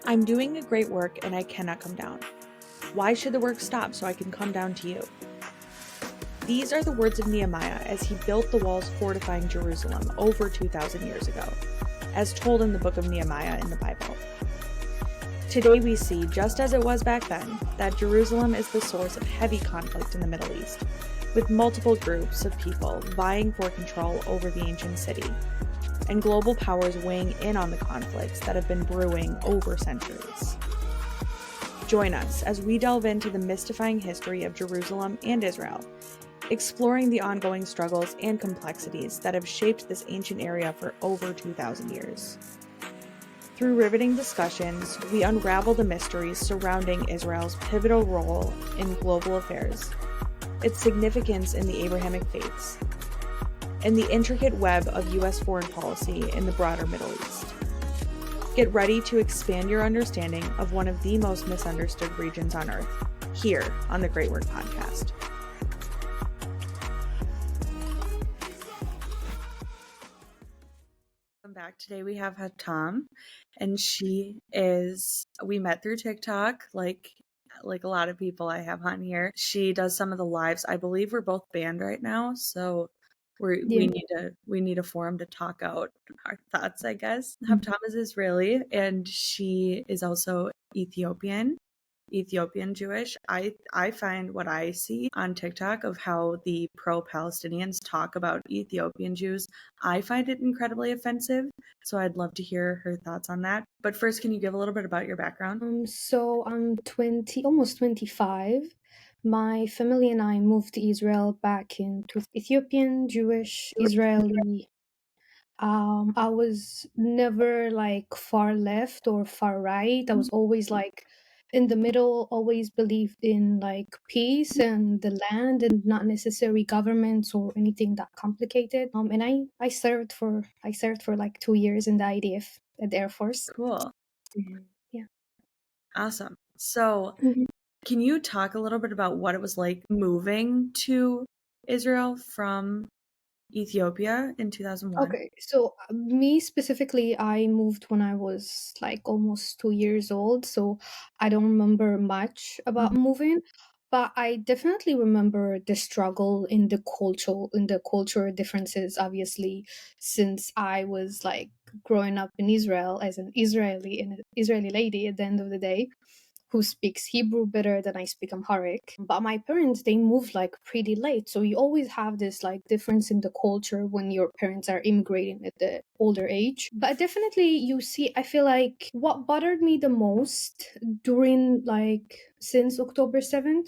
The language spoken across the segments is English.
I'm doing a great work and I cannot come down. Why should the work stop so I can come down to you? These are the words of Nehemiah as he built the walls fortifying Jerusalem over 2,000 years ago, as told in the book of Nehemiah in the Bible. Today we see, just as it was back then, that Jerusalem is the source of heavy conflict in the Middle East, with multiple groups of people vying for control over the ancient city, and global powers weighing in on the conflicts that have been brewing over centuries. Join us as we delve into the mystifying history of Jerusalem and Israel, exploring the ongoing struggles and complexities that have shaped this ancient area for over 2,000 years. Through riveting discussions, we unravel the mysteries surrounding Israel's pivotal role in global affairs, its significance in the Abrahamic faiths, and the intricate web of U.S. foreign policy in the broader Middle East. Get ready to expand your understanding of one of the most misunderstood regions on Earth, here on the Great Work Podcast. Welcome back. Today we have Havtam, and we met through TikTok, like a lot of people I have on here. She does some of the lives. I believe we're both banned right now, so we need a forum to talk out our thoughts, I guess. Havtam is Israeli, and she is also Ethiopian Jewish. I find what I see on TikTok of how the pro-Palestinians talk about Ethiopian Jews, I find it incredibly offensive. So I'd love to hear her thoughts on that. But first, can you give a little bit about your background? So I'm 20, almost 25. My family and I moved to Israel back in Ethiopian Jewish Israeli. I was never like far left or far right. I was always like in the middle, always believed in like peace and the land and not necessarily governments or anything that complicated. And I served for like 2 years in the IDF at the Air Force. Cool. Yeah. Awesome. So can you talk a little bit about what it was like moving to Israel from Ethiopia in 2001? Okay, so me specifically, I moved when I was like almost 2 years old, so I don't remember much about moving, but I definitely remember the struggle in the cultural differences, obviously, since I was like growing up in Israel as an Israeli lady at the end of the day who speaks Hebrew better than I speak Amharic. But my parents, they moved like pretty late. So you always have this like difference in the culture when your parents are immigrating at the older age. But definitely you see, I feel like what bothered me the most during like since October 7th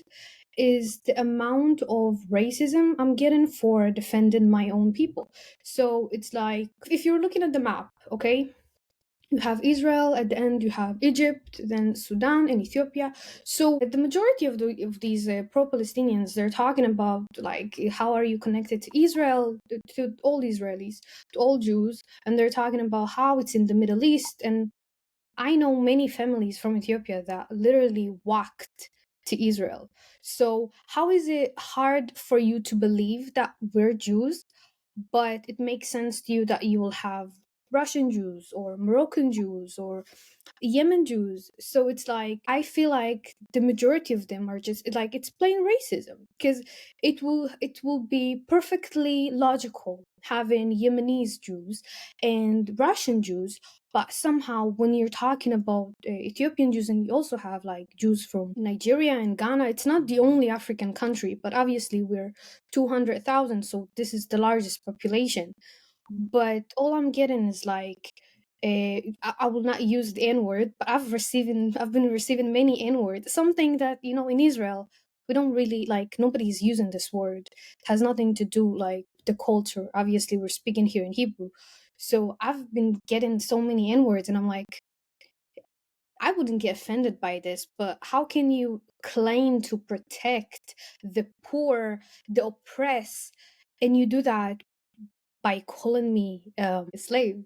is the amount of racism I'm getting for defending my own people. So it's like if you're looking at the map, okay? You have Israel at the end, you have Egypt, then Sudan and Ethiopia. So the majority of these pro-Palestinians, they're talking about like how are you connected to Israel, to all Israelis, to all Jews, and they're talking about how it's in the Middle East. And I know many families from Ethiopia that literally walked to Israel. So how is it hard for you to believe that we're Jews, but it makes sense to you that you will have Russian Jews or Moroccan Jews or Yemen Jews? So it's like I feel like the majority of them are just like it's plain racism because it will be perfectly logical having Yemenis Jews and Russian Jews, but somehow when you're talking about Ethiopian Jews and you also have like Jews from Nigeria and Ghana, it's not the only African country, but obviously we're 200,000, so this is the largest population. But all I'm getting is like I will not use the N word, but I've been receiving many N words. Something that in Israel we don't really like. Nobody's using this word. It has nothing to do like the culture. Obviously, we're speaking here in Hebrew, so I've been getting so many N words, and I'm like, I wouldn't get offended by this, but how can you claim to protect the poor, the oppressed, and you do that by calling me a slave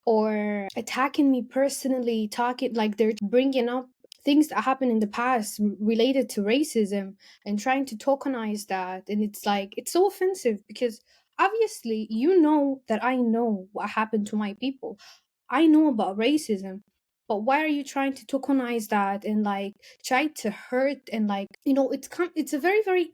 or attacking me personally, talking like they're bringing up things that happened in the past related to racism and trying to tokenize that. And it's like, it's so offensive because obviously you know that I know what happened to my people. I know about racism. But why are you trying to tokenize that and like try to hurt and like, it's a very, very,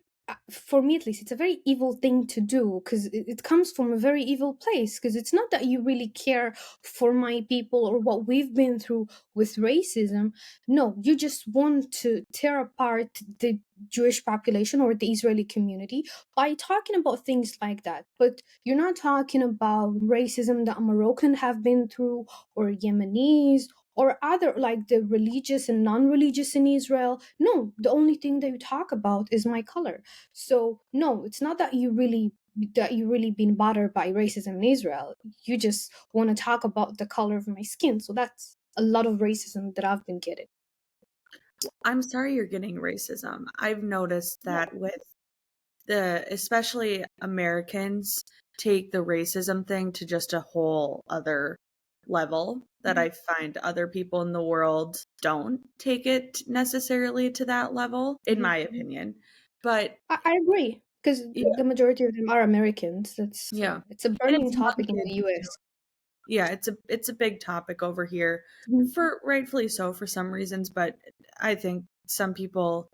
for me at least, it's a very evil thing to do, because it comes from a very evil place, because it's not that you really care for my people or what we've been through with racism. No, you just want to tear apart the Jewish population or the Israeli community by talking about things like that. But you're not talking about racism that Moroccan have been through, or Yemenis, or other, like the religious and non-religious in Israel. No, the only thing that you talk about is my color. So no, it's not that you really been bothered by racism in Israel. You just want to talk about the color of my skin. So that's a lot of racism that I've been getting. I'm sorry you're getting racism. I've noticed Yeah. that with especially Americans take the racism thing to just a whole other level that Mhm. I find other people in the world don't take it necessarily to that level, in Mhm. my Mhm. opinion. But I agree, because yeah, the majority of them are Americans. That's yeah. it's a And burning it's one topic in big the deal. US. Yeah, it's a big topic over here Mhm. for rightfully so for some reasons, but I think some people,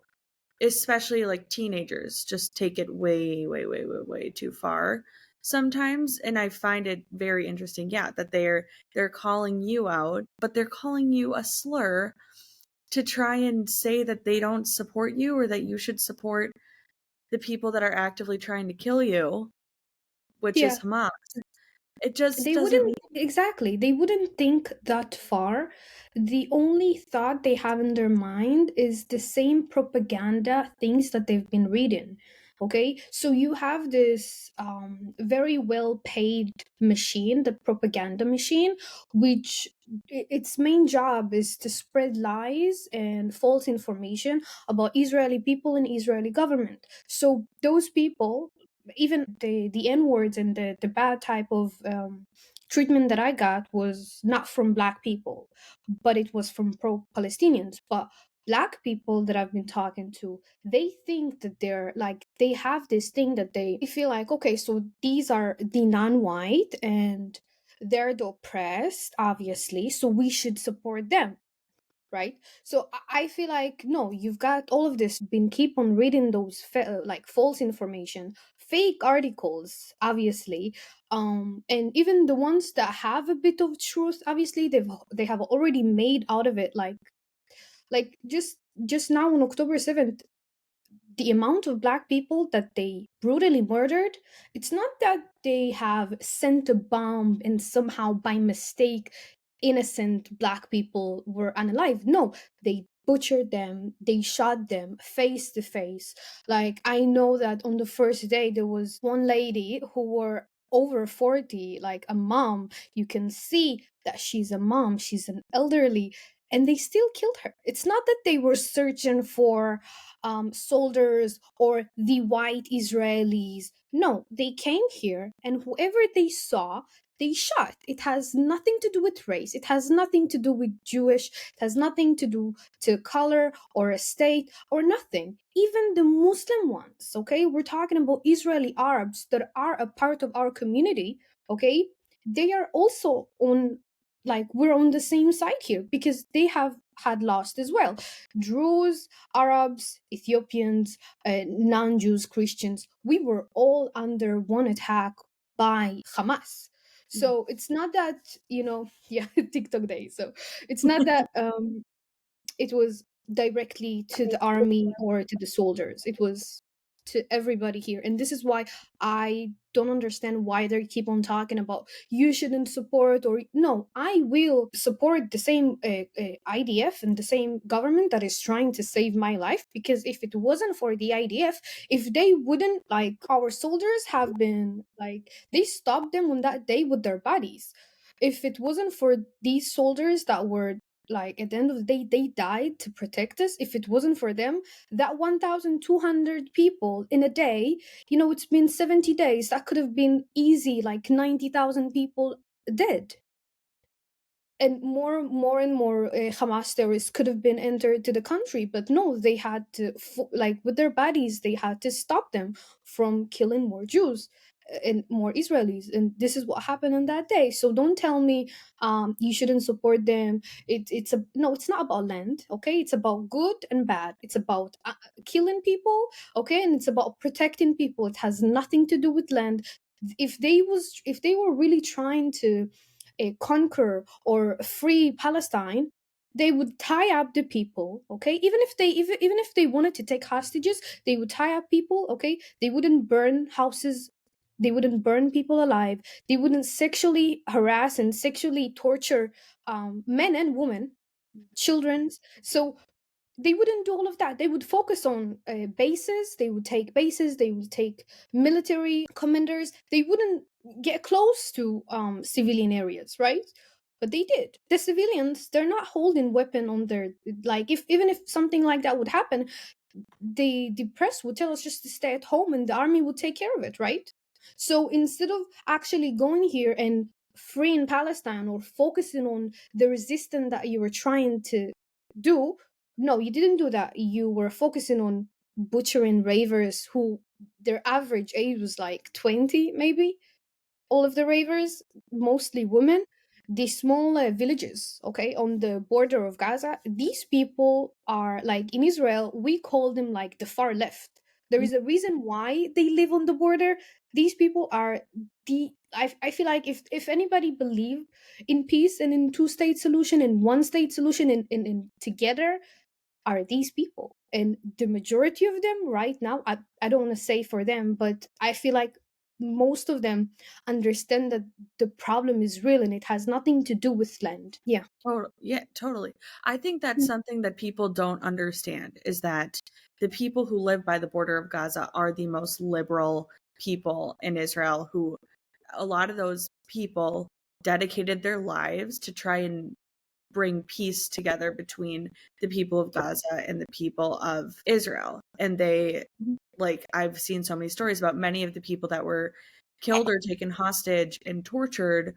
especially like teenagers, just take it way, way, way, way, way too far sometimes. And I find it very interesting, yeah, that they're calling you out, but they're calling you a slur to try and say that they don't support you or that you should support the people that are actively trying to kill you, which is Yeah. Hamas. It just They doesn't wouldn't, make exactly, they wouldn't think that far. The only thought they have in their mind is the same propaganda things that they've been reading. Okay, so you have this very well paid machine, the propaganda machine, which its main job is to spread lies and false information about Israeli people and Israeli government. So those people, even the N words and the bad type of treatment that I got was not from black people, but it was from pro-Palestinians. But black people that I've been talking to, they think that they're like, they have this thing that they feel like, okay, so these are the non-white and they're the oppressed, obviously, so we should support them, right? So I feel like, no, you've got all of this been keep on reading those like false information, fake articles, obviously, and even the ones that have a bit of truth, obviously they have already made out of it, like just now on October 7th, the amount of black people that they brutally murdered, it's not that they have sent a bomb and somehow by mistake innocent black people were unalive. No, they butchered them, they shot them face to face. Like, I know that on the first day there was one lady who were over 40, like a mom. You can see that she's a mom, she's an elderly, and they still killed her. It's not that they were searching for soldiers or the white Israelis. No, they came here and whoever they saw, they shot. It has nothing to do with race. It has nothing to do with Jewish. It has nothing to do to color or a state or nothing. Even the Muslim ones, okay? We're talking about Israeli Arabs that are a part of our community, okay? They are also on, like, we're on the same side here because they have had lost as well. Druze, Arabs, Ethiopians, non-Jews, Christians, we were all under one attack by Hamas. So it's not that, yeah, TikTok day. So it's not that it was directly to the army or to the soldiers. It was to everybody here. And this is why I don't understand why they keep on talking about you shouldn't support, or no, I will support the same IDF and the same government that is trying to save my life, because if it wasn't for the IDF, if they wouldn't, like, our soldiers have been like, they stopped them on that day with their bodies. If it wasn't for these soldiers that were, like, at the end of the day, they died to protect us. If it wasn't for them, that 1,200 people in a day, it's been 70 days, that could have been easy, like 90,000 people dead. And more and more Hamas terrorists could have been entered to the country, but no, they had to, like, with their bodies, they had to stop them from killing more Jews. and more Israelis, and this is what happened on that day. So don't tell me you shouldn't support them. It's a no. It's not about land, okay? It's about good and bad. It's about killing people, okay, and it's about protecting people. It has nothing to do with land. If they were really trying to conquer or free Palestine, they would tie up the people, okay, even if they wanted to take hostages, they would tie up people, okay, they wouldn't burn houses, they wouldn't burn people alive, they wouldn't sexually harass and sexually torture men and women, children. So they wouldn't do all of that. They would focus on bases. They would take bases. They would take military commanders. They wouldn't get close to civilian areas, right? But they did. The civilians, they're not holding weapon on their, like, if even if something like that would happen, the press would tell us just to stay at home and the army would take care of it, right? So instead of actually going here and freeing Palestine or focusing on the resistance that you were trying to do, no, you didn't do that. You were focusing on butchering ravers who their average age was like 20, maybe. All of the ravers, mostly women, these small villages, okay, on the border of Gaza. These people are like in Israel, we call them like the far left. There is a reason why they live on the border. These people are I feel like if anybody believe in peace and in two-state solution and one-state solution in together, are these people. And the majority of them right now, I don't want to say for them, but I feel like most of them understand that the problem is real and it has nothing to do with land. Yeah. Yeah, totally. I think that's something that people don't understand is that the people who live by the border of Gaza are the most liberal people in Israel, who a lot of those people dedicated their lives to try and bring peace together between the people of Gaza and the people of Israel. And they, like, I've seen so many stories about many of the people that were killed or taken hostage and tortured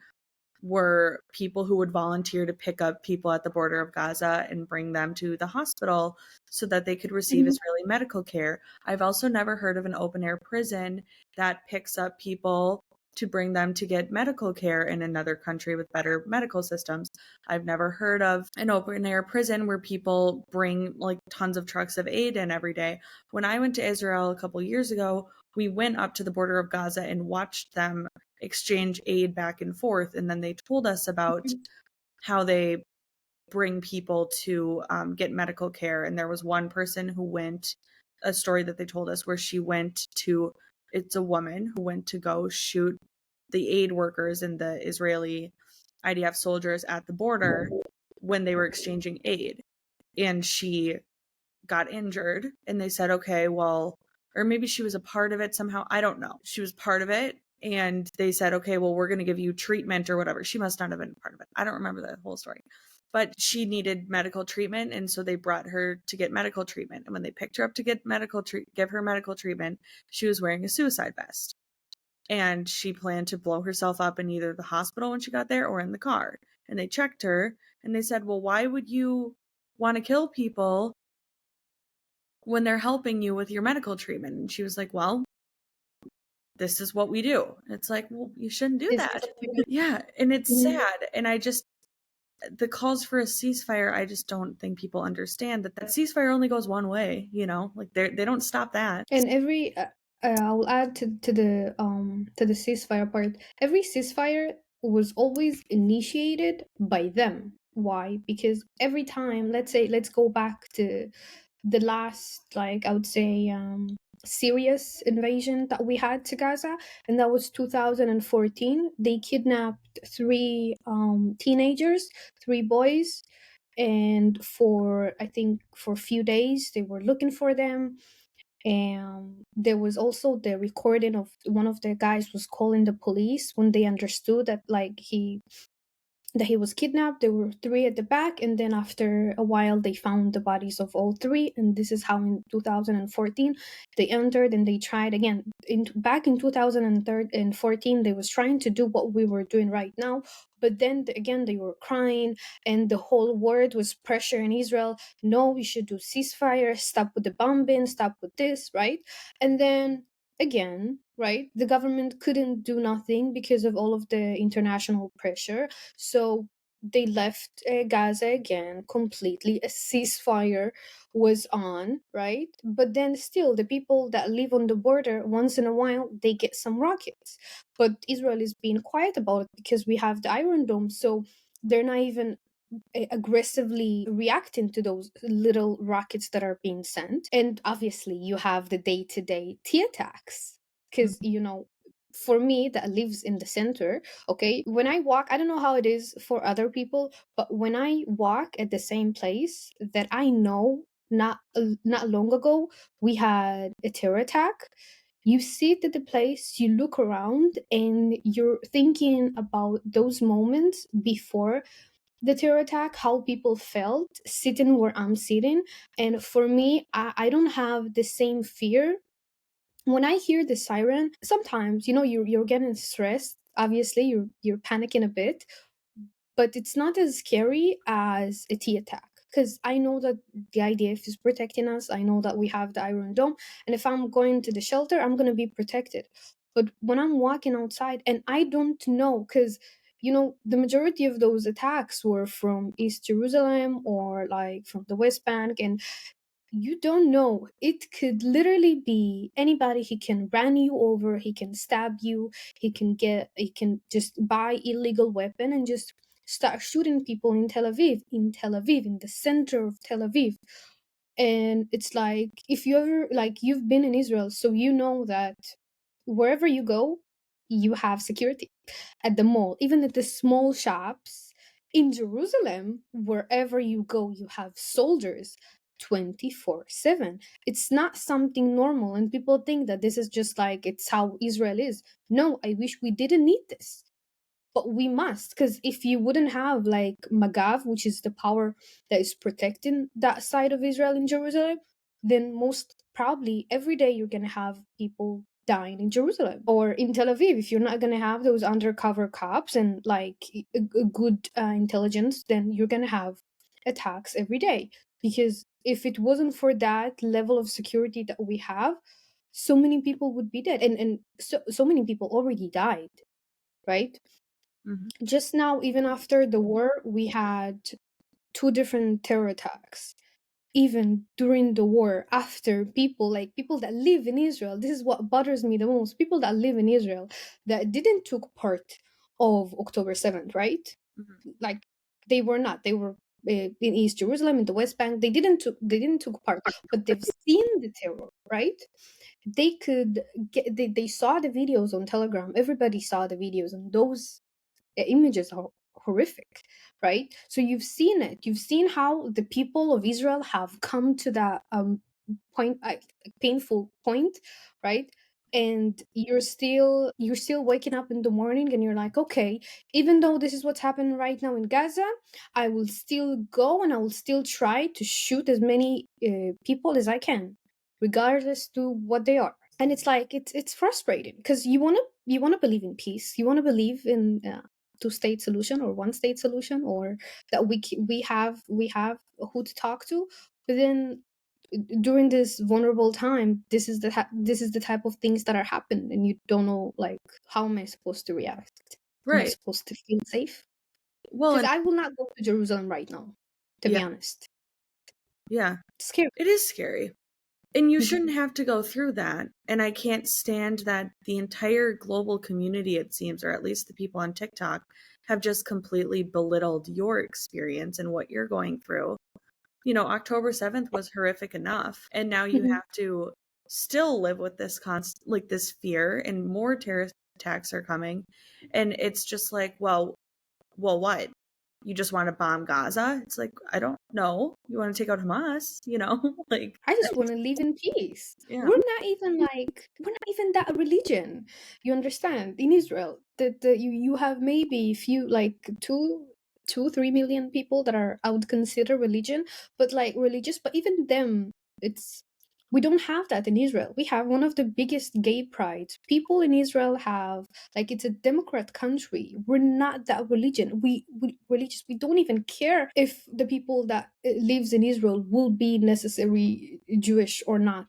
were people who would volunteer to pick up people at the border of Gaza and bring them to the hospital so that they could receive Mhm. Israeli medical care. I've also never heard of an open air prison that picks up people to bring them to get medical care in another country with better medical systems. I've never heard of an open air prison where people bring like tons of trucks of aid in every day. When I went to Israel a couple years ago, we went up to the border of Gaza and watched them exchange aid back and forth. And then they told us about how they bring people to get medical care. And there was one person who went, a story that they told us where she went to, it's a woman who went to go shoot the aid workers and the Israeli IDF soldiers at the border when they were exchanging aid. And she got injured and they said, okay, well, or maybe she was a part of it somehow. I don't know. She was part of it. And they said, okay, well, we're going to give you treatment or whatever. She must not have been part of it. I don't remember the whole story. But she needed medical treatment. And so they brought her to get medical treatment. And when they picked her up to get give her medical treatment, she was wearing a suicide vest. And she planned to blow herself up in either the hospital when she got there or in the car. And they checked her and they said, well, why would you want to kill people when they're helping you with your medical treatment? And she was like, well, this is what we do. It's like, well, you shouldn't do This is that. what we do. Yeah. And it's Mhm. sad. And the calls for a ceasefire, I just don't think people understand that ceasefire only goes one way, like they don't stop that. And every I'll add to the ceasefire part. Every ceasefire was always initiated by them. Why? Because every time, let's go back to the last, like, I would say, serious invasion that we had to Gaza, and that was 2014. They kidnapped three teenagers, three boys, and for, I think, for a few days they were looking for them. And there was also the recording of one of the guys was calling the police when they understood that, like, he was kidnapped. There were three at the back, and then after a while, they found the bodies of all three. And this is how in 2014 they entered and they tried again. Back in 2014, they was trying to do what we were doing right now, but then again they were crying, and the whole world was pressuring Israel. No, we should do ceasefire. Stop with the bombing. Stop with this, right? And then again, right? The government couldn't do nothing because of all of the international pressure. So they left Gaza again completely. A ceasefire was on, right? But then still, the people that live on the border, once in a while, they get some rockets. But Israel is being quiet about it because we have the Iron Dome. So they're not even aggressively reacting to those little rockets that are being sent. And obviously, you have the day to day tea attacks. Because, Mhm. for me that lives in the center, okay, when I walk, I don't know how it is for other people, but when I walk at the same place that I know not long ago we had a terror attack, you sit at the place, you look around, and you're thinking about those moments before the terror attack, how people felt sitting where I'm sitting. And for me, I don't have the same fear. When I hear the siren, sometimes, you're getting stressed. Obviously, you're panicking a bit, but it's not as scary as a T attack. Because I know that the IDF is protecting us. I know that we have the Iron Dome. And if I'm going to the shelter, I'm going to be protected. But when I'm walking outside and I don't know, because, the majority of those attacks were from East Jerusalem or like from the West Bank. And you don't know. It could literally be anybody. He can run you over, he can stab you, he can just buy illegal weapon and just start shooting people in Tel Aviv, in the center of Tel Aviv. And it's like, if you ever, like, you've been in Israel, so you know that wherever you go, you have security. At the mall, even at the small shops in Jerusalem, wherever you go, you have soldiers 24/7. It's not something normal, and people think that this is just like it's how Israel is. No, I wish we didn't need this, but we must, because if you wouldn't have like Magav, which is the power that is protecting that side of Israel in Jerusalem, then most probably every day you're gonna have people dying in Jerusalem or in Tel Aviv. If you're not gonna have those undercover cops and like a good intelligence, then you're gonna have attacks every day. Because if it wasn't for that level of security that we have, so many people would be dead, and so many people already died, right? Mhm. Just now, even after the war, we had two different terror attacks. Even during the war, after, people that live in Israel, this is what bothers me the most. People that live in Israel that didn't took part of October 7th, right? Mhm. Like, they were not. They were in East Jerusalem, in the West Bank. They didn't took part, but they've seen the terror, right? They saw the videos on Telegram. Everybody saw the videos, and those images are horrific, right? So you've seen it. You've seen how the people of Israel have come to that point, painful point, right? And you're still waking up in the morning and you're like, okay, even though this is what's happening right now in Gaza, I will still go and I will still try to shoot as many people as I can, regardless to what they are. And it's like, it's frustrating because you want to believe in peace. You want to believe in two-state solution or one-state solution, or that we have who to talk to. But then during this vulnerable time, this is the type of things that are happening, and you don't know, like, how am I supposed to react? Am I Right. supposed to feel safe? Well, Because and I will not go to Jerusalem right now, to yeah, be honest. yeah, It's scary. it is scary. And you Mhm. shouldn't have to go through that. And I can't stand that the entire global community, it seems, or at least the people on TikTok, have just completely belittled your experience and what you're going through. October 7th was horrific enough. And now you Mhm. have to still live with this like this fear, and more terrorist attacks are coming. And it's just like, well, what? You just want to bomb Gaza? It's like, I don't know. You want to take out Hamas? Like, I just want to live in peace. yeah. We're not even that religion. You understand? In Israel, that you have maybe few, like, 3 million people that are, I would consider religion, but like religious. But even them, it's We don't have that in Israel. We have one of the biggest gay prides. People in Israel have, like, it's a democrat country. We're not that religion. We religious. We don't even care if the people that lives in Israel will be necessary Jewish or not.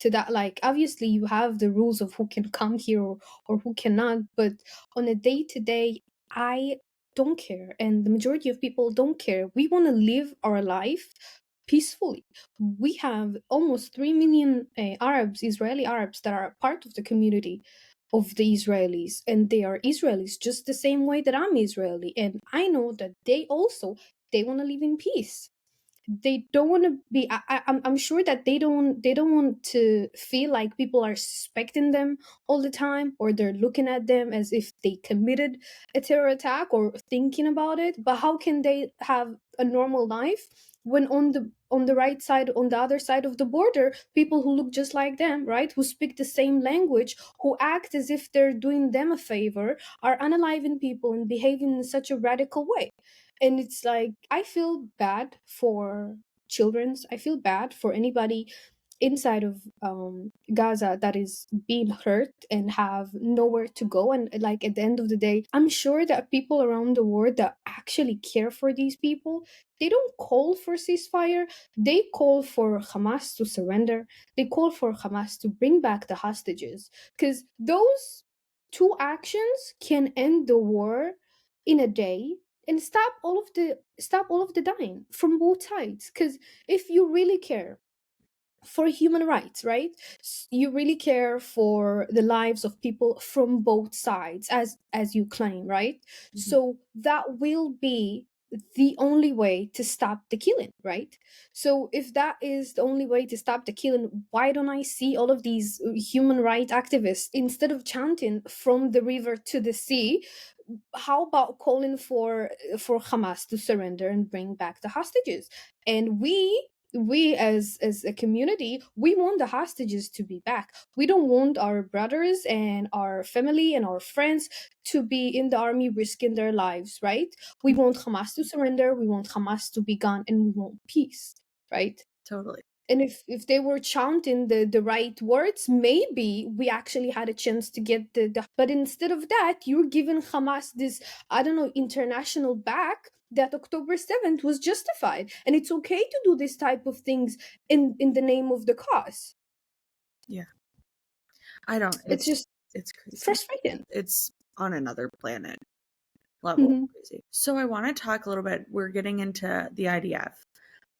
To that, like, obviously you have the rules of who can come here, or who cannot, but on a day to day, I don't care, and the majority of people don't care. We want to live our life peacefully. We have almost 3 million Arabs, Israeli Arabs, that are part of the community of the Israelis, and they are Israelis just the same way that I'm Israeli, and I know that they want to live in peace. They don't want to be. I'm sure that they don't want to feel like people are suspecting them all the time, or they're looking at them as if they committed a terror attack or thinking about it. But how can they have a normal life when on the right side, on the other side of the border, people who look just like them, right, who speak the same language, who act as if they're doing them a favor, are unaliving people and behaving in such a radical way? And it's like, I feel bad for children's. I feel bad for anybody inside of Gaza that is being hurt and have nowhere to go. And like, at the end of the day, I'm sure that people around the world that actually care for these people, they don't call for ceasefire. They call for Hamas to surrender. They call for Hamas to bring back the hostages, because those two actions can end the war in a day and stop all of the dying from both sides. Because if you really care for human rights, right, you really care for the lives of people from both sides, as you claim, right? Mhm. So that will be the only way to stop the killing, right? So if that is the only way to stop the killing, why don't I see all of these human rights activists, instead of chanting from the river to the sea, how about calling for Hamas to surrender and bring back the hostages? And we as a community, we want the hostages to be back. We don't want our brothers and our family and our friends to be in the army risking their lives, right? We want Hamas to surrender, we want Hamas to be gone, and we want peace, right? Totally. And if they were chanting the right words, maybe we actually had a chance to get the but instead of that, you're giving Hamas this, I don't know, international back that October 7th was justified, and it's okay to do this type of things in the name of the cause. Yeah. I don't. It's just It's crazy. frustrating. It's on another planet level Mhm. crazy. So I want to talk a little bit. We're getting into the IDF.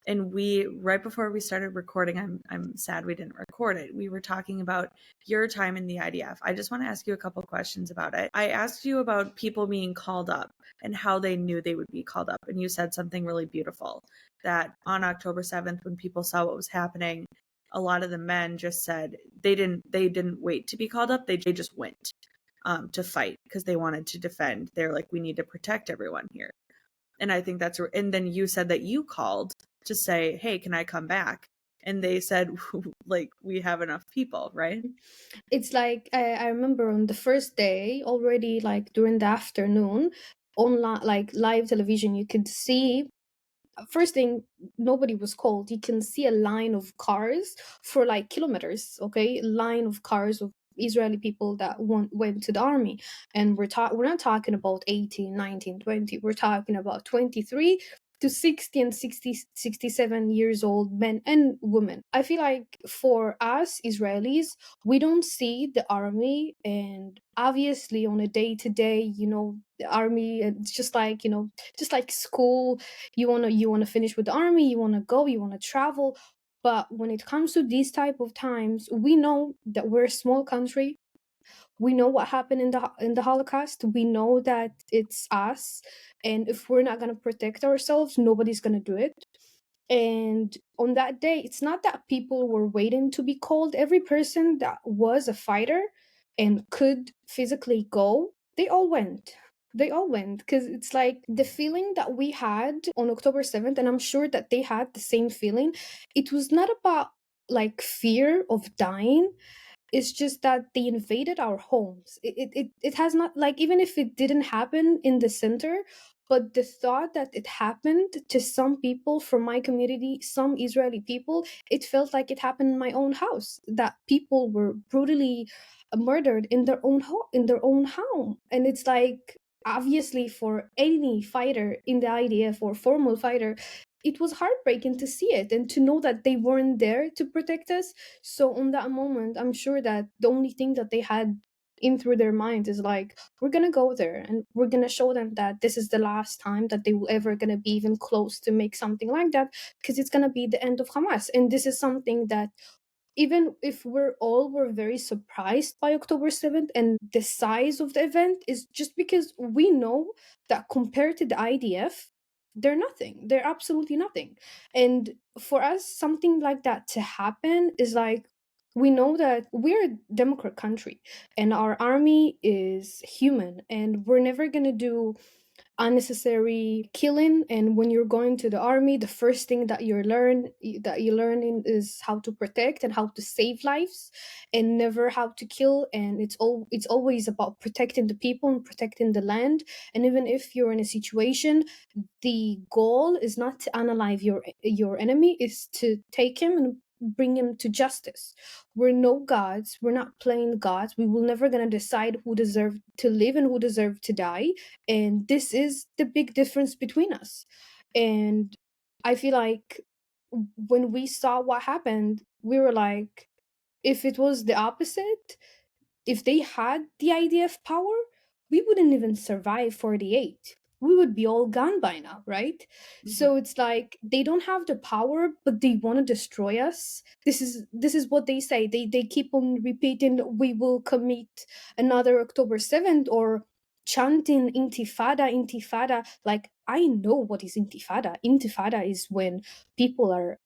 And we, right before we started recording, I'm sad we didn't record it. We were talking about your time in the IDF. I just want to ask you a couple questions about it. I asked you about people being called up and how they knew they would be called up. And you said something really beautiful, that on October 7th, when people saw what was happening, a lot of the men just said they didn't wait to be called up. They just went to fight because they wanted to defend. They're like, we need to protect everyone here. And I think and then you said that you called to say, hey, can I come back? And they said, like, we have enough people, right? It's like, I remember on the first day already, like during the afternoon, on like live television, you could see, first thing, nobody was called. You can see a line of cars for like kilometers, okay, a line of cars of Israeli people that went to the army. And we're not talking about 18, 19, 20. We're talking about 23 to 60 and 60, 67 years old men and women. I feel like for us Israelis, we don't see the army, and obviously on a day to day, the army, it's just like, just like school. You want to finish with the army, you want to go, you want to travel. But when it comes to these type of times, we know that we're a small country. We know what happened in the Holocaust. We know that it's us, and if we're not going to protect ourselves, nobody's going to do it. And on that day, it's not that people were waiting to be called. Every person that was a fighter and could physically go, they all went. They all went, because it's like the feeling that we had on October 7th, and I'm sure that they had the same feeling. It was not about like fear of dying. It's just that they invaded our homes. It has not, like, even if it didn't happen in the center, but the thought that it happened to some people from my community, some Israeli people, it felt like it happened in my own house. That people were brutally murdered in their own in their own home, and it's like, obviously, for any fighter in the IDF or formal fighter, it was heartbreaking to see it and to know that they weren't there to protect us. So on that moment, I'm sure that the only thing that they had in through their mind is like, we're gonna go there and we're gonna show them that this is the last time that they will ever gonna be even close to make something like that, because it's gonna be the end of Hamas. And this is something that, even if were very surprised by October 7th and the size of the event, is just because we know that compared to the IDF, they're nothing. They're absolutely nothing. And for us, something like that to happen is like, we know that we're a democrat country and our army is human, and we're never going to do unnecessary killing. And when you're going to the army, the first thing that you learn is how to protect and how to save lives, and never how to kill. And it's always about protecting the people and protecting the land. And even if you're in a situation, the goal is not to analyze your enemy, is to take him and bring him to justice. We're no gods, we're not playing gods. We will never gonna decide who deserve to live and who deserve to die. And this is the big difference between us. And I feel like when we saw what happened, we were like, if it was the opposite, if they had the idea of power, we wouldn't even survive 48. We would be all gone by now, right? Mhm. So it's like they don't have the power, but they want to destroy us. This is what they say. They keep on repeating, we will commit another October 7th, or chanting intifada, intifada. Like, I know what is intifada. Intifada is when people are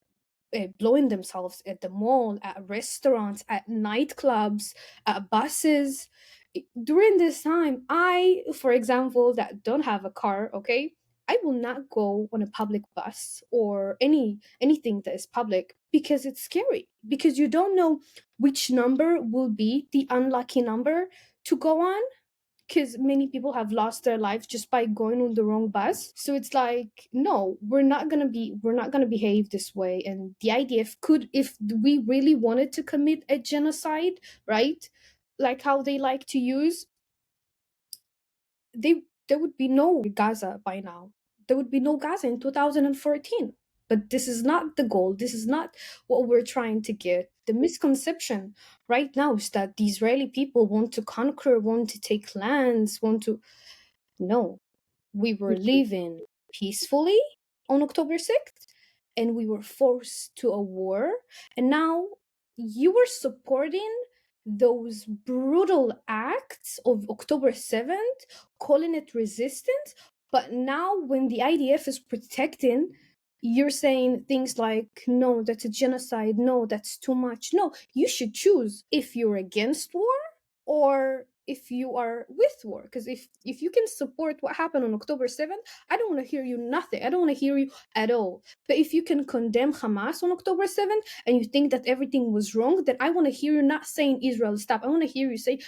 blowing themselves at the mall, at restaurants, at nightclubs, at buses. During this time, I, for example, that don't have a car, okay, I will not go on a public bus or anything that is public, because it's scary. Because you don't know which number will be the unlucky number to go on, because many people have lost their lives just by going on the wrong bus. So it's like, no, we're not gonna behave this way. And the IDF could, if we really wanted to commit a genocide, right, like how they like to use, there would be no Gaza by now. There would be no Gaza in 2014. But this is not the goal. This is not what we're trying to get. The misconception right now is that the Israeli people want to conquer, want to take lands, want to. No, we were living peacefully on October 6th, and we were forced to a war. And now you were supporting those brutal acts of October 7th, calling it resistance. But now, when the IDF is protecting, you're saying things like, no, that's a genocide. No, that's too much. No, you should choose if you're against war or if you are with war. Because if you can support what happened on October 7th, I don't want to hear you nothing. I don't want to hear you at all. But if you can condemn Hamas on October 7th and you think that everything was wrong, then I want to hear you not saying Israel stop. I want to hear you say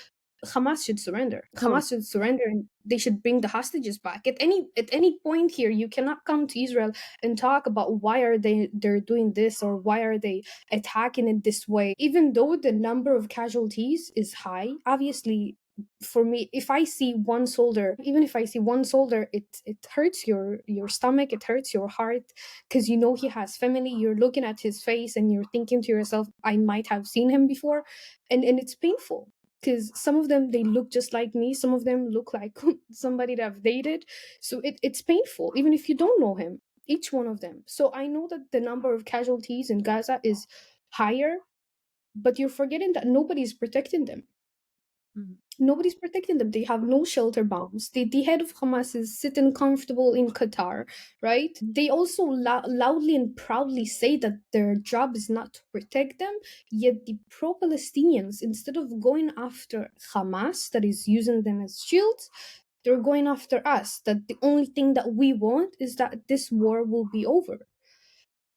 Hamas should surrender. Totally. Hamas should surrender, and they should bring the hostages back. At any point here, you cannot come to Israel and talk about why are they're doing this, or why are they attacking it this way. Even though the number of casualties is high, obviously, for me, if I see one soldier, even if I see one soldier, it hurts your stomach, it hurts your heart, because you know he has family. You're looking at his face and you're thinking to yourself, I might have seen him before. And it's painful, because some of them, they look just like me, some of them look like somebody that I've dated. So it's painful even if you don't know him, each one of them. So I know that the number of casualties in Gaza is higher, but you're forgetting that nobody's protecting them. Mhm. Nobody's protecting them. They have no shelter bombs. The head of Hamas is sitting comfortable in Qatar, right? They also loudly and proudly say that their job is not to protect them. Yet the pro-Palestinians, instead of going after Hamas, that is using them as shields, they're going after us. That the only thing that we want is that this war will be over.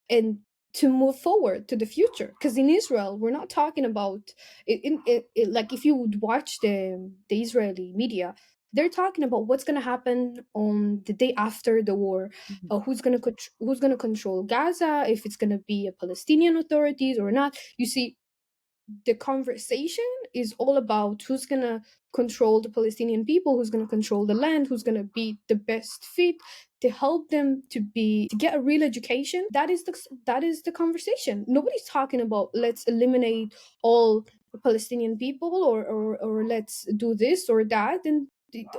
And to move forward to the future. Because in Israel, we're not talking about like if you would watch the Israeli media, they're talking about what's going to happen on the day after the war. Mhm. Who's going to control Gaza, if it's going to be a Palestinian authorities or not. You see, the conversation is all about who's going to control the Palestinian people, who's going to control the land, who's going to be the best fit to help them to get a real education. That is the conversation. Nobody's talking about let's eliminate all Palestinian people, or let's do this or that. And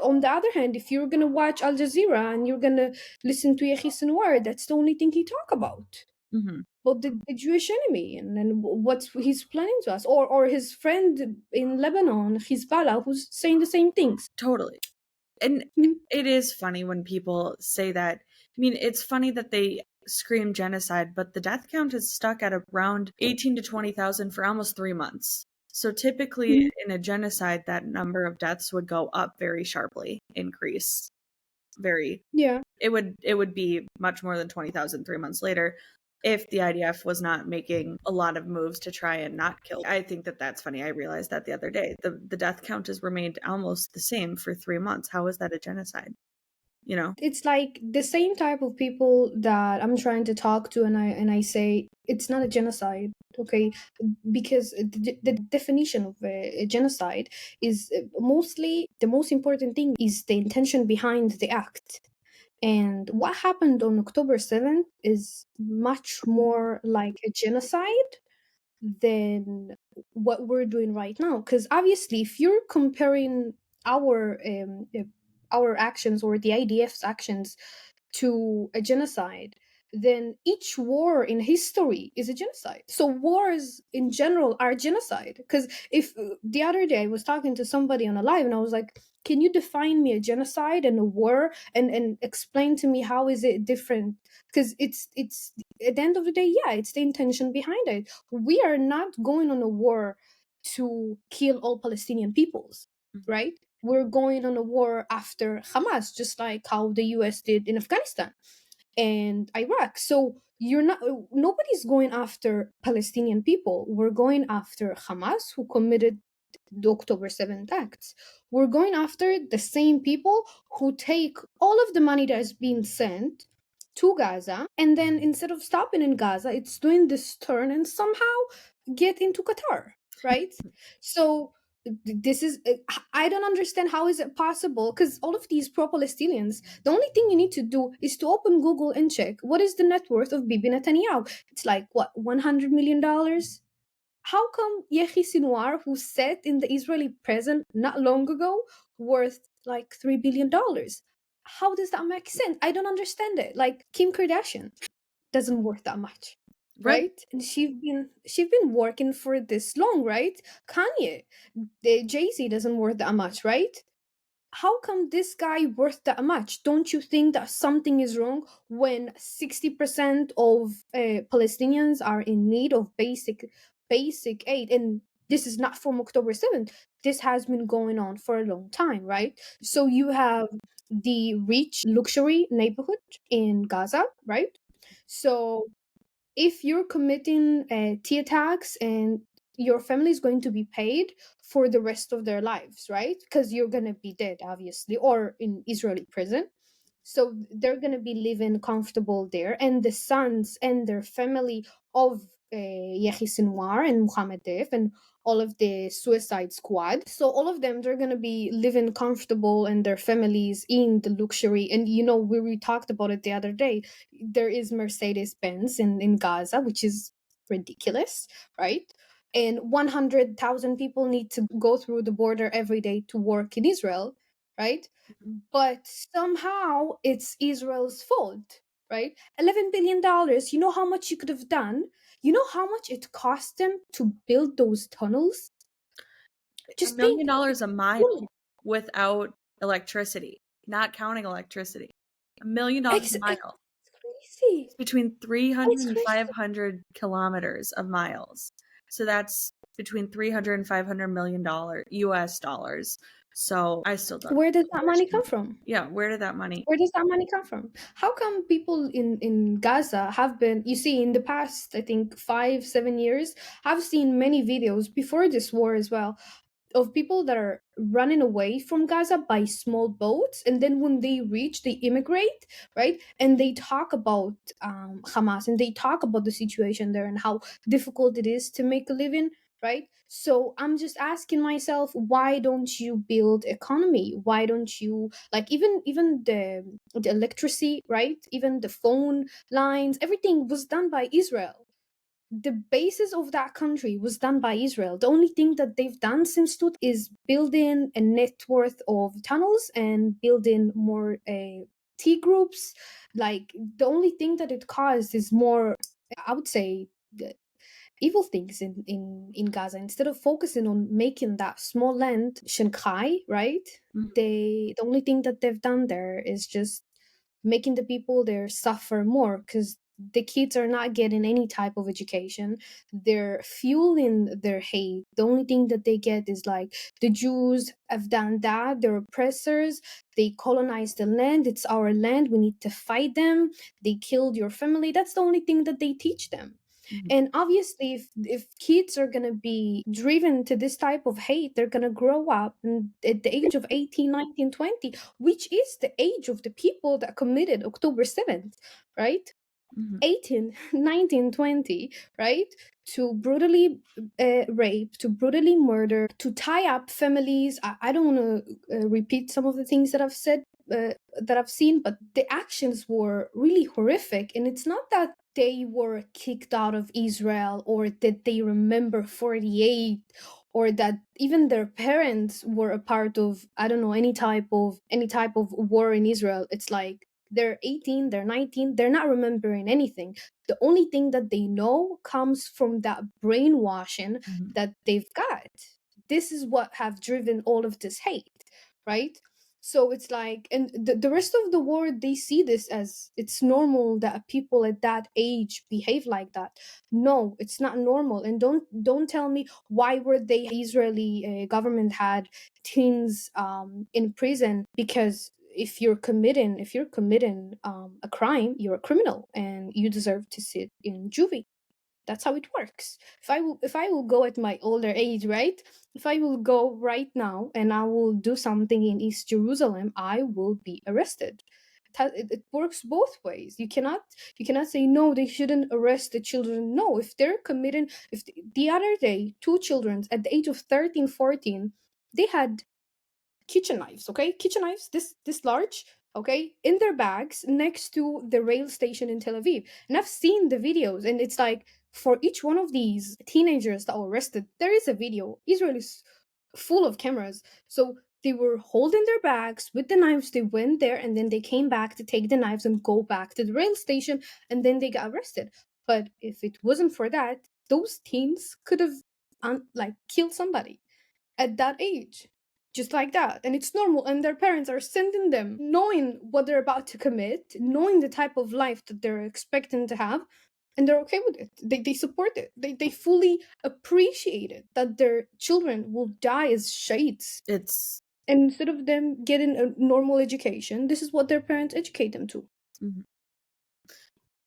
on the other hand, if you're going to watch Al Jazeera and you're going to listen to Yahi Sinwar, that's the only thing he talk about. Mhm. But the Jewish enemy, and what he's planning to us, or his friend in Lebanon, Hezbollah, who's saying the same things. Totally. And Mm, it is funny when people say that. I mean, it's funny that they scream genocide, but the death count is stuck at around 18 to 20,000 for almost 3 months. So typically mm, in a genocide, that number of deaths would go up very sharply, increase very. yeah, It would be much more than 20,000 3 months later if the IDF was not making a lot of moves to try and not kill. I think that that's funny. I realized that the other day. The death count has remained almost the same for 3 months. How is that a genocide? You know? it's like the same type of people that I'm trying to talk to, and I say it's not a genocide, okay? Because the definition of a genocide is mostly the most important thing is the intention behind the act. And what happened on October 7th is much more like a genocide than what we're doing right now. Because obviously, if you're comparing our actions or the IDF's actions to a genocide, then each war in history is a genocide. So wars in general are genocide. Because if the other day I was talking to somebody on a live and I was like, can you define me a genocide and a war, and explain to me how is it different? Because it's at the end of the day, yeah, it's the intention behind it. We are not going on a war to kill all Palestinian peoples, Mhm. right? We're going on a war after Hamas, just like how the US did in Afghanistan and Iraq. So you're not nobody's going after Palestinian people. We're going after Hamas, who committed the October 7th acts. We're going after the same people who take all of the money that is being sent to Gaza, and then instead of stopping in Gaza, it's doing this turn and somehow get into Qatar, right? So this is I don't understand how is it possible, because all of these pro-Palestinians, the only thing you need to do is to open Google and check what is the net worth of Bibi Netanyahu. It's like what, $100 million. How come Yehi Sinwar, who sat in the Israeli prison not long ago, worth like $3 billion? How does that make sense? I don't understand it. Like Kim Kardashian doesn't worth that much, Right. right? And she's been working for this long, right? Kanye, the Jay-Z doesn't worth that much, right? How come this guy worth that much? Don't you think that something is wrong when 60% of Palestinians are in need of basic aid? And this is not from October 7th. This has been going on for a long time, right? So you have the rich luxury neighborhood in Gaza, right? So if you're committing tea attacks, and your family is going to be paid for the rest of their lives, right? Because you're going to be dead, obviously, or in Israeli prison. So they're going to be living comfortable there. And the sons and their family of Yehi Sinwar and Mohammed Def and all of the suicide squad. So all of them, they're going to be living comfortable, and their families in the luxury. And we talked about it the other day. There is Mercedes Benz in Gaza, which is ridiculous, right? And 100,000 people need to go through the border every day to work in Israel, right? But somehow it's Israel's fault, right? $11 billion. You know how much you could have done? You know how much it cost them to build those tunnels? A Just million think. dollars a mile without electricity, not counting electricity. $1 million a mile. It's crazy. It's between 300 It's and crazy. 500 kilometers of miles. So that's between 300 and 500 million US dollars So I still don't Where does that money understand. come from? Yeah, where did that money? Where does that money come from? How come people in Gaza have been, you see, in the past, I think 5, 7 years, I've seen many videos before this war as well of people that are running away from Gaza by small boats, and then when they reach, they immigrate, right? And they talk about Hamas, and they talk about the situation there and how difficult it is to make a living, right? So I'm just asking myself, why don't you build economy? Why don't you, like, even the electricity, right? Even the phone lines, everything was done by Israel. The basis of that country was done by Israel. The only thing that they've done since 2000 is building a network of tunnels and building more T groups. Like, the only thing that it caused is more, I would say, the evil things in Gaza. Instead of focusing on making that small land Shanghai, right? Mhm, The only thing that they've done there is just making the people there suffer more, because the kids are not getting any type of education. They're fueling their hate. The only thing that they get is like, the Jews have done that, they're oppressors, they colonized the land, it's our land, we need to fight them, they killed your family. That's the only thing that they teach them. mhm, And obviously, if kids are going to be driven to this type of hate, they're going to grow up and at the age of 18, 19, 20, which is the age of the people that committed October 7th, right? mhm, 18, 19, 20, right? To brutally rape, to brutally murder, to tie up families. I don't want to repeat some of the things that I've said, that I've seen, but the actions were really horrific. And it's not that they were kicked out of Israel or that they remember 48 or that even their parents were a part of, I don't know, any type of war in Israel. It's like they're 18, they're 19, they're not remembering anything. The only thing that they know comes from that brainwashing mhm, that they've got. This is what have driven all of this hate, right? So it's like, and the rest of the world, they see this as it's normal that people at that age behave like that. No, it's not normal. And don't tell me why were they Israeli government had teens in prison, because if you're committing a crime, you're a criminal and you deserve to sit in juvie. That's how it works. If I will go at my older age, right? If I will go right now and I will do something in East Jerusalem, I will be arrested. It works both ways. You cannot say no, they shouldn't arrest the children. No, if they're committing, if the other day two children at the age of 13, 14, they had kitchen knives, okay, kitchen knives this large, okay, in their bags next to the rail station in Tel Aviv. And I've seen the videos, and it's like, for each one of these teenagers that were arrested, there is a video. Israel is full of cameras. So they were holding their bags with the knives, they went there, and then they came back to take the knives and go back to the rail station, and then they got arrested. But if it wasn't for that, those teens could have like killed somebody at that age, just like that. And it's normal, and their parents are sending them knowing what they're about to commit, knowing the type of life that they're expecting to have, and they're okay with it. They support it. They fully appreciate it, that their children will die as shades. It's And instead of them getting a normal education, this is what their parents educate them to. mhm,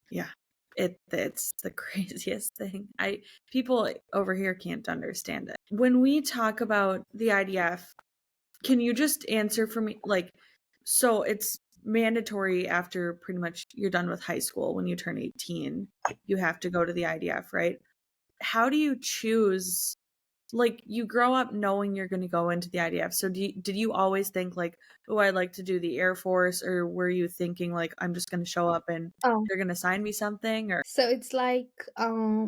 yeah. It's the craziest thing. I People over here can't understand it. When we talk about the IDF, can you just answer for me, like, so it's mandatory after pretty much you're done with high school when you turn 18, you have to go to the IDF, right? How do you choose, like, you grow up knowing you're going to go into the IDF. So did you always think like, oh, I'd like to do the Air Force, or were you thinking like, I'm just going to show up and Oh, they're going to assign me something, or so it's like,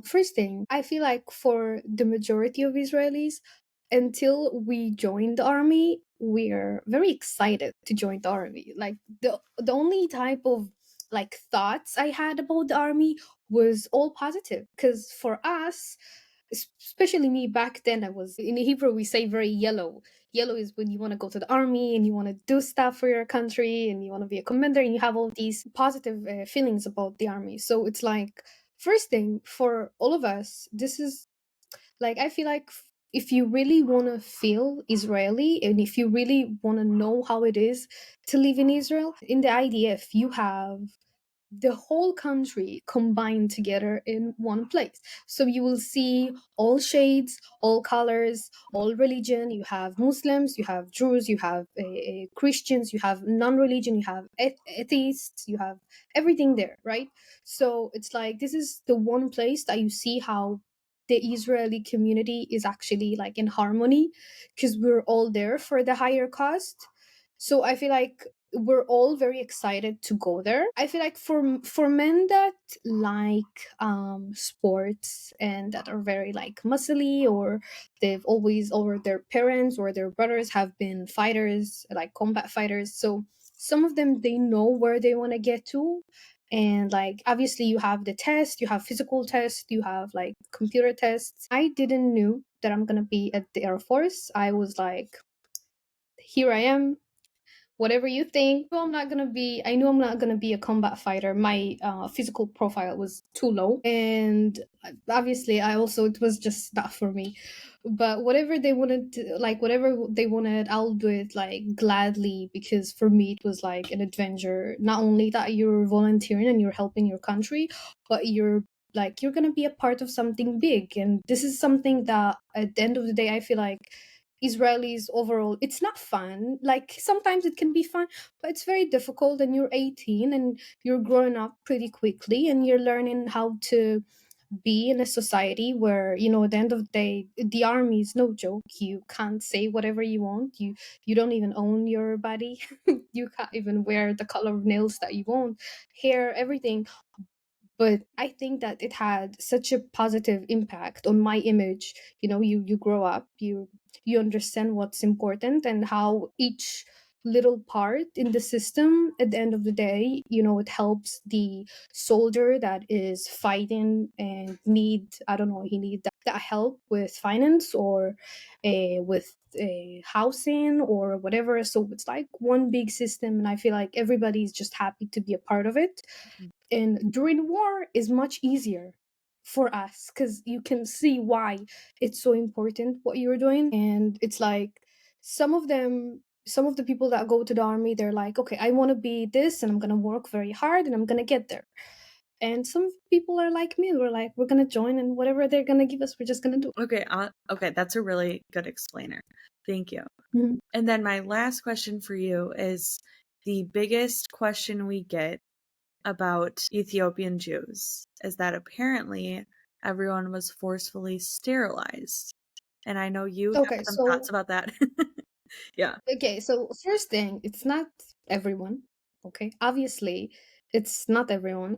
first thing, I feel like for the majority of Israelis, until we join the army, we're very excited to join the army. Like, the only type of like thoughts I had about the army was all positive, because for us, especially me back then, I was in Hebrew we say very yellow. Yellow is when you want to go to the army and you want to do stuff for your country and you want to be a commander and you have all these positive feelings about the army. So it's like, first thing for all of us, this is like, I feel like if you really want to feel Israeli and if you really want to know how it is to live in Israel, in the IDF, you have the whole country combined together in one place. So you will see all shades, all colors, all religion. You have Muslims, you have Jews, you have Christians, you have non-religion, you have atheists, you have everything there, right? So it's like this is the one place that you see how the Israeli community is actually like in harmony because we're all there for the higher cost. So I feel like we're all very excited to go there. I feel like for men that like sports and that are very like muscly, or they've always, or their parents or their brothers have been fighters, like combat fighters. So some of them, they know where they want to get to. And like obviously you have the test, you have physical tests, you have like computer tests. I didn't knew that I'm gonna be at the Air Force. I was like, here I am, whatever you think. I knew I'm not gonna be a combat fighter. My physical profile was too low, and obviously I also, it was just not for me. But whatever they wanted to, like whatever they wanted, I'll do it like gladly, because for me it was like an adventure. Not only that you're volunteering and you're helping your country, but you're gonna be a part of something big. And this is something that at the end of the day I feel like Israelis overall, it's not fun. Like sometimes it can be fun, but it's very difficult. And you're 18 and you're growing up pretty quickly, and you're learning how to be in a society where, at the end of the day, the army is no joke. You can't say whatever you want. You don't even own your body. You can't even wear the color of nails that you want, hair, everything. But I think that it had such a positive impact on my image. You grow up, you understand what's important and how each little part in the system, at the end of the day, it helps the soldier that is fighting and need, I don't know, he need that help with finance, or with housing or whatever. So it's like one big system, and I feel like everybody's just happy to be a part of it. And during war is much easier for us because you can see why it's so important what you're doing. And it's like some of the people that go to the army, they're like, okay, I want to be this and I'm going to work very hard and I'm going to get there. And some people are like me, we're like, we're going to join, and whatever they're going to give us, we're just going to do. Okay, that's a really good explainer. Thank you. Mhm. And then my last question for you is the biggest question we get about Ethiopian Jews is that apparently everyone was forcefully sterilized. And I know you have Okay, some thoughts about that. Yeah. so first thing, it's not everyone. Okay, obviously, it's not everyone.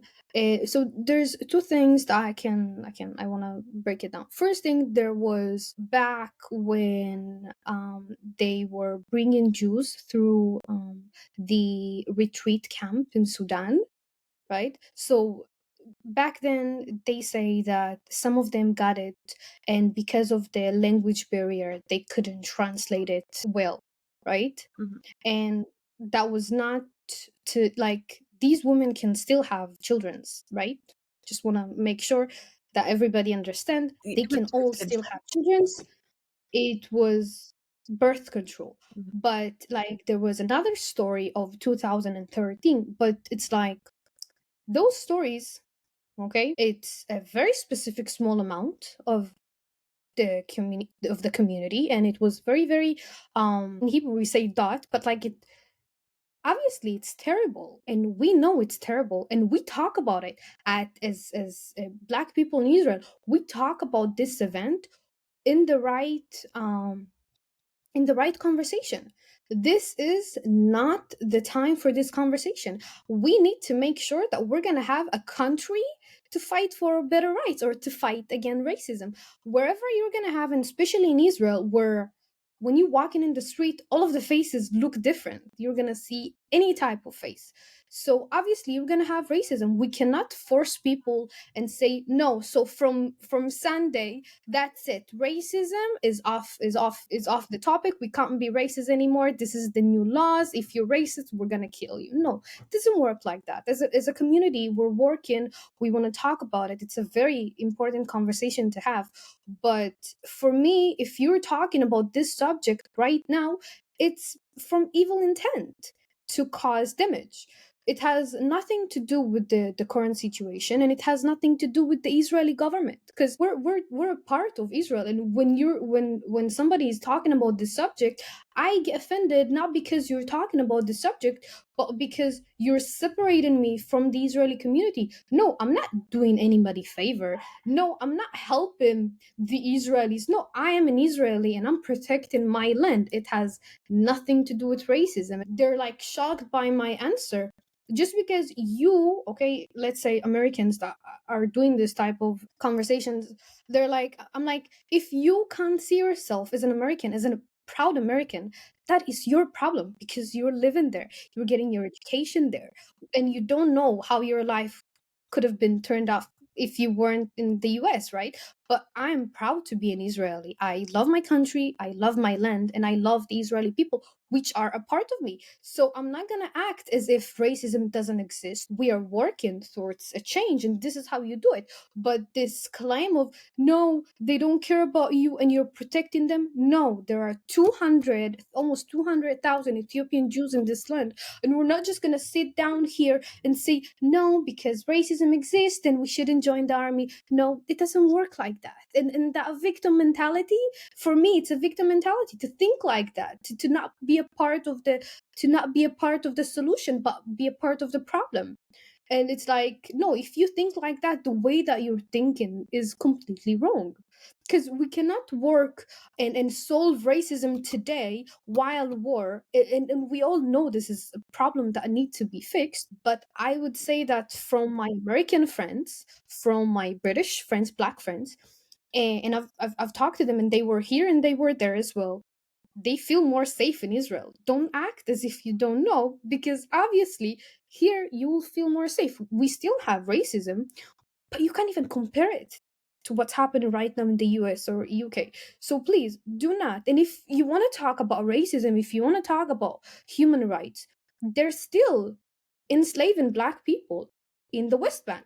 So there's two things that I want to break it down. First thing, there was back when they were bringing Jews through the retreat camp in Sudan, right? So back then they say that some of them got it, and because of the language barrier they couldn't translate it well, right? Mhm. And that was not to, like, these women can still have children's, right? Just want to make sure that everybody understand, It they was can all birth still control. have children's. It was birth control. Mhm. But like there was another story of 2013, but it's like those stories, okay, it's a very specific small amount of the community, and it was very very in Hebrew we say dot, but like it obviously it's terrible, and we know it's terrible, and we talk about it as black people in Israel. We talk about this event in the right conversation. This is not the time for this conversation. We need to make sure that we're going to have a country to fight for better rights, or to fight against racism. Wherever you're going to have, and especially in Israel, where when you walking in the street, all of the faces look different. You're going to see any type of face. So obviously you're going to have racism. We cannot force people and say no. So from Sunday, that's it. Racism is off the topic. We can't be racist anymore. This is the new laws. If you're racist, we're going to kill you. No, it doesn't work like that. As a community, we're working, we want to talk about it. It's a very important conversation to have. But for me, if you're talking about this subject right now, it's from evil intent to cause damage. It has nothing to do with the current situation, and it has nothing to do with the Israeli government, because we're a part of Israel. And when somebody is talking about this subject, I get offended, not because you're talking about the subject, but because you're separating me from the Israeli community. No, I'm not doing anybody favor. No, I'm not helping the Israelis. No, I am an Israeli and I'm protecting my land. It has nothing to do with racism. They're like shocked by my answer. Just because you, okay, let's say Americans that are doing this type of conversations, they're like, I'm like, if you can't see yourself as an American, as a proud American, that is your problem, because you're living there, you're getting your education there, and you don't know how your life could have been turned off if you weren't in the US, right? But I'm proud to be an Israeli. I love my country, I love my land, and I love the Israeli people, which are a part of me. So I'm not gonna act as if racism doesn't exist. We are working towards a change, and this is how you do it. But this claim of no, they don't care about you and you're protecting them. No, there are 200, almost 200,000 Ethiopian Jews in this land. And we're not just gonna sit down here and say, no, because racism exists and we shouldn't join the army. No, it doesn't work like that. And that victim mentality, for me, it's a victim mentality to think like that, to not be a part of the solution, but be a part of the problem. And it's like, no, if you think like that, the way that you're thinking is completely wrong. Because we cannot work and solve racism today while war. And we all know this is a problem that needs to be fixed. But I would say that from my American friends, from my British friends, black friends, and I've talked to them, and they were here and they were there as well. They feel more safe in Israel. Don't act as if you don't know, because obviously here you will feel more safe. We still have racism, but you can't even compare it to what's happening right now in the US or UK. So please do not. And if you want to talk about racism, if you want to talk about human rights, they're still enslaving black people in the West Bank,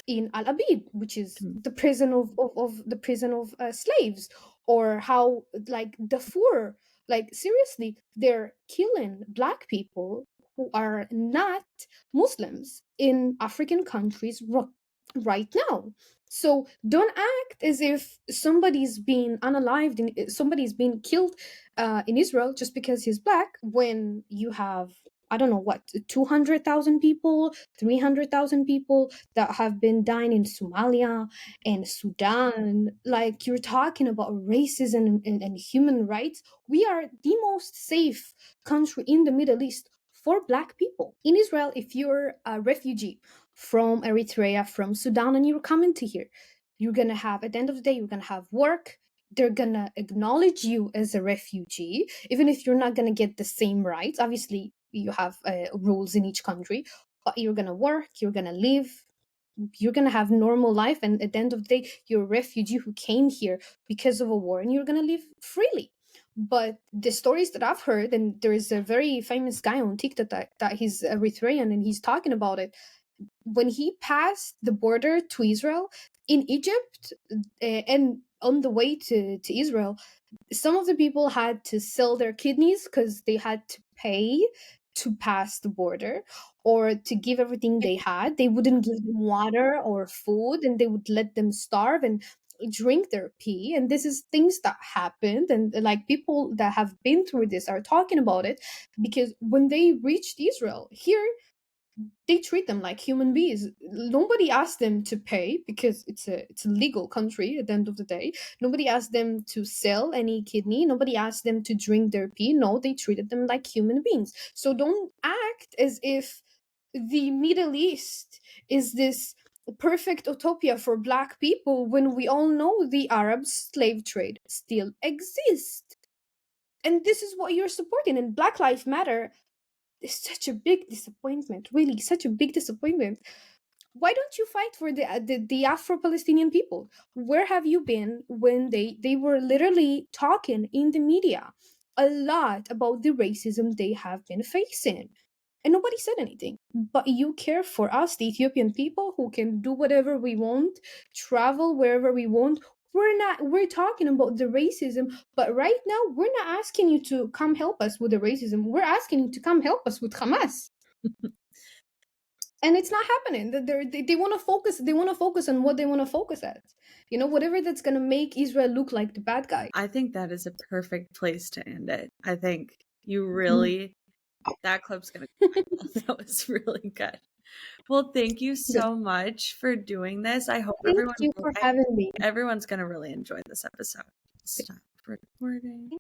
in Al Abid, which is Mm. the prison of the prison of slaves, or how like Darfur, like seriously, they're killing black people who are not Muslims in African countries right now. So don't act as if somebody's being unalived and somebody's being killed in Israel just because he's black, when you have, I don't know what, 200,000 people, 300,000 people that have been dying in Somalia and Sudan. Like, you're talking about racism and human rights. We are the most safe country in the Middle East for black people. In Israel, if you're a refugee from Eritrea, from Sudan, and you're coming to here, you're gonna have, at the end of the day, you're gonna have work. They're gonna acknowledge you as a refugee, even if you're not gonna get the same rights. Obviously, you have rules in each country, but you're gonna work, you're gonna live, you're gonna have normal life, and at the end of the day, you're a refugee who came here because of a war, and you're gonna live freely. But the stories that I've heard, and there is a very famous guy on TikTok that he's Eritrean, and he's talking about it. When he passed the border to Israel in Egypt, and on the way to Israel, some of the people had to sell their kidneys because they had to pay to pass the border, or to give everything they had. They wouldn't give them water or food, and they would let them starve and drink their pee. And this is things that happened, and like people that have been through this are talking about it, because when they reached Israel here, they treat them like human beings. Nobody asked them to pay, because it's a legal country at the end of the day. Nobody asked them to sell any kidney. Nobody asked them to drink their pee. No, they treated them like human beings. So don't act as if the Middle East is this perfect utopia for black people, when we all know the Arab slave trade still exists. And this is what you're supporting. And Black Lives Matter, It's such a big disappointment, really, such a big disappointment. Why don't you fight for the Afro-Palestinian people? Where have you been when they were literally talking in the media a lot about the racism they have been facing? And nobody said anything. But you care for us, the Ethiopian people, who can do whatever we want, travel wherever we want. We're talking about the racism, but right now we're not asking you to come help us with the racism. We're asking you to come help us with Hamas. And it's not happening. They want to focus. They want to focus on what they want to focus at. You know, whatever that's gonna make Israel look like the bad guy. I think that is a perfect place to end it. I think you Mhm. really, that clip's gonna go viral. That was really good. Well, thank you Good. so much for doing this. I hope Thank you for having me. everyone's gonna really enjoy this episode. Stop recording.